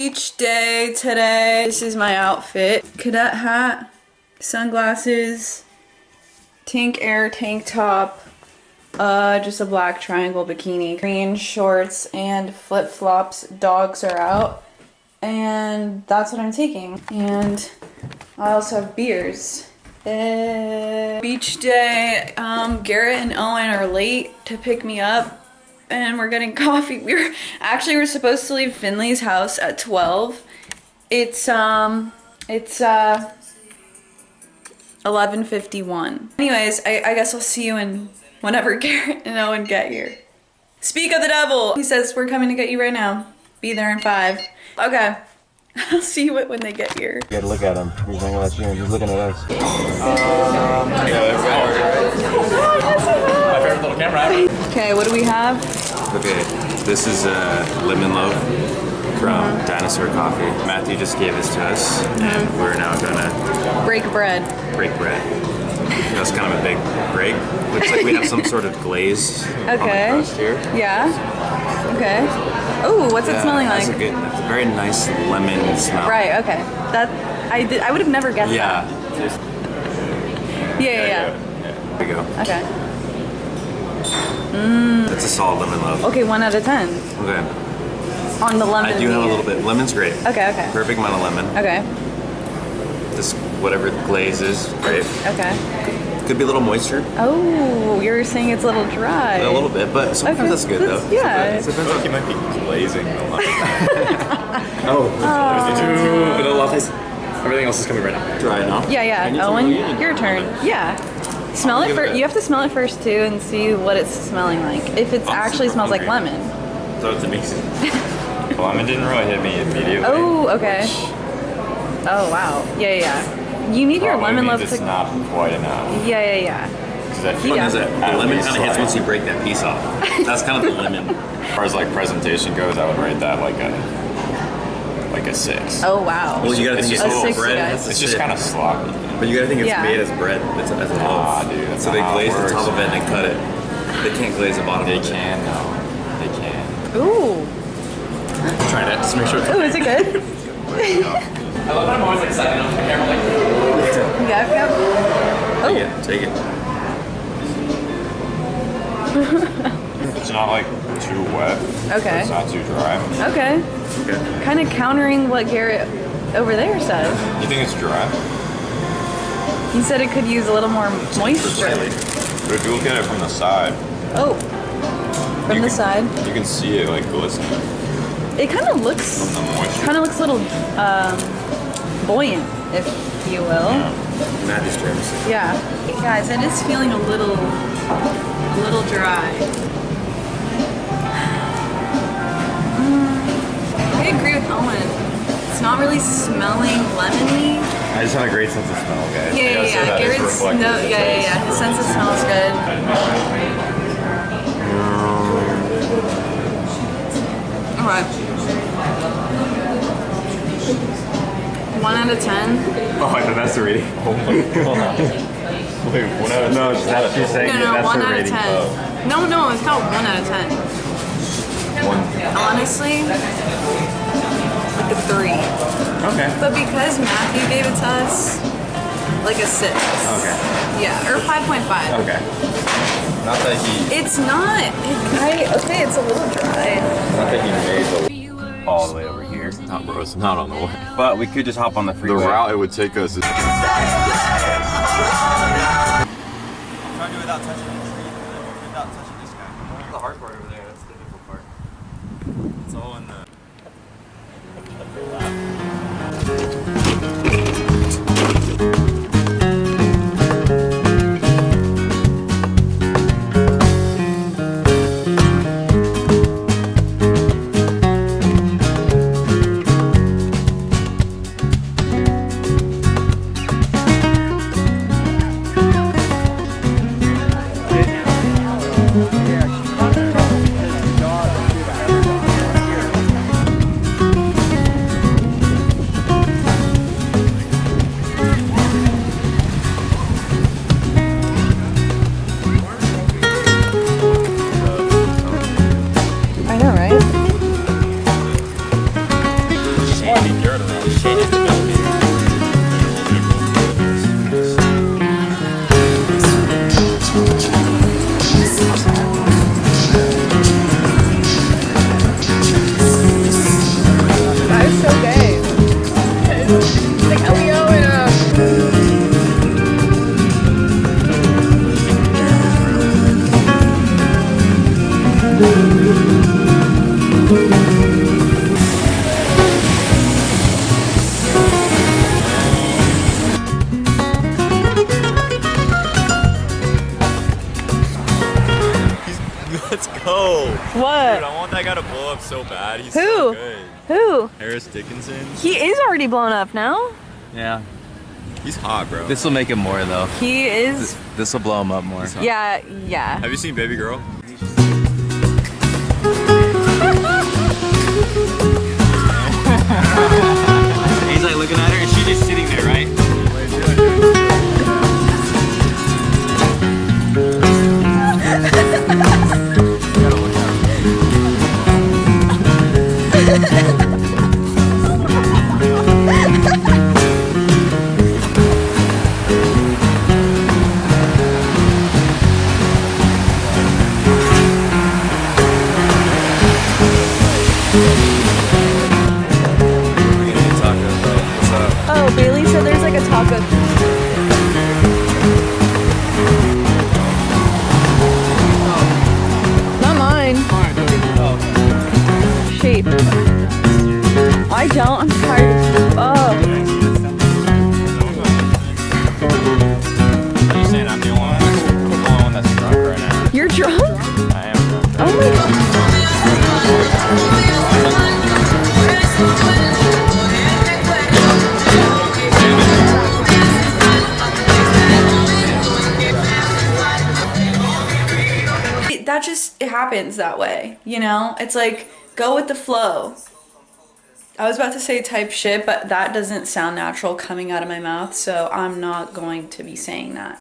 Beach day today. This is my outfit. Cadet hat, sunglasses, tank air tank top, just a black triangle bikini, green shorts, and flip-flops. Dogs are out. And that's what I'm taking. And I also have beers. Beach day. Garrett and Owen are late to pick me up. And we're getting coffee. We're supposed to leave Finley's house at 12. It's 11:51. Anyways, I guess I'll see you whenever Garrett and Owen get here. Speak of the devil! He says we're coming to get you right now. Be there in 5. Okay. I'll see you when they get here. You gotta look at him. He's looking at you and he's looking at us. My favorite little camera. Okay, what do we have? Okay, this is a lemon loaf from Dinosaur Coffee. Matthew just gave this to us, and we're now gonna break bread. That's kind of a big break. Looks like we have some sort of glaze on the crust here. Yeah. Okay. Oh, what's it smelling like? That's a very nice lemon smell. Right. Okay. I would have never guessed that. Yeah. There we go. Okay. That's a solid lemon loaf. Okay, 1 out of 10. Okay. On the lemon. I do have a little bit. Lemon's great. Okay. Perfect amount of lemon. Okay. This whatever the glaze is, great. Okay. Could be a little moisture. Oh, you're saying it's a little dry. A little bit, but sometimes that's good though. Yeah. It depends on. You might be glazing the lemon. Everything else is coming right now. Dry now. Yeah. Owen, your turn. Yeah. Smell it first. You have to smell it first too and see what it's smelling like. If it actually smells like lemon. So it's amazing. Lemon didn't really hit me immediately. Oh, okay. Oh, wow. Yeah. You need your lemon loaf to... It's not quite enough. Yeah. The lemon kind of hits once you break that piece off. That's kind of the lemon. As far as like presentation goes, I would rate that like a 6. Oh, wow. Well, you gotta think it's a 6, bread. guys. It's just kind of sloppy. But you gotta think it's made as bread. It's as a loaf. Dude. So they glaze the top of it and they cut it. They can't glaze the bottom of it. They can though. They can. Ooh. Try that. Just make sure it's Ooh, is it good? I love that I'm always excited on the camera like Yep. Oh. Yeah, take it. It's not like too wet. Okay. It's not too dry. Okay. Kind of countering what Garrett over there said. You think it's dry? He said it could use a little more moisture. But if you look at it from the side. Oh. From the side. You can see it like glistening. It kind of looks From the moisture. a little buoyant, if you will. Matthew's turn. Yeah. Guys, it is feeling a little dry. I agree with Owen. It's not really smelling lemony. I just have a great sense of smell, guys. Yeah. Garrett's his sense of smell is good. Alright. 1 out of 10. Oh, I thought that's the rating. Oh my god. Wait, 1 out of 10? No, she's saying No, 1 out of 10. No, it's not 1 out of 10. Honestly, like a 3. Okay. But because Matthew gave it to us, like a 6. Okay. Yeah, or 5.5. Okay. Not that he... It's not. It's a little dry. Not that he made the... All the way over here. Not, bro, it's not on the way. But we could just hop on the freeway. The route it would take us is... Try to do it without touching the tree, without touching this guy. The hard part over there, that's the difficult part. It's all in the... want to be Garrett around. Just changes the millimeter. That is so gay. It's like Elio and Let's go. what? Dude, I want that guy to blow up so bad. He's Who? so good. Who? Harris Dickinson. He is already blown up now. Yeah. He's hot, bro. This will make him more though. He is. This will blow him up more. Yeah, yeah. Have you seen Baby Girl? He's like looking at her and she's just sitting there, right? Oh, Bailey said there's like a taco. Not mine. Shape. I don't. I'm tired. Oh. Are you saying I'm the only one that's drunk right now? You're drunk? I am drunk. Oh my god. That just, it happens that way, you know? It's like, go with the flow. I was about to say type shit, but that doesn't sound natural coming out of my mouth, so I'm not going to be saying that.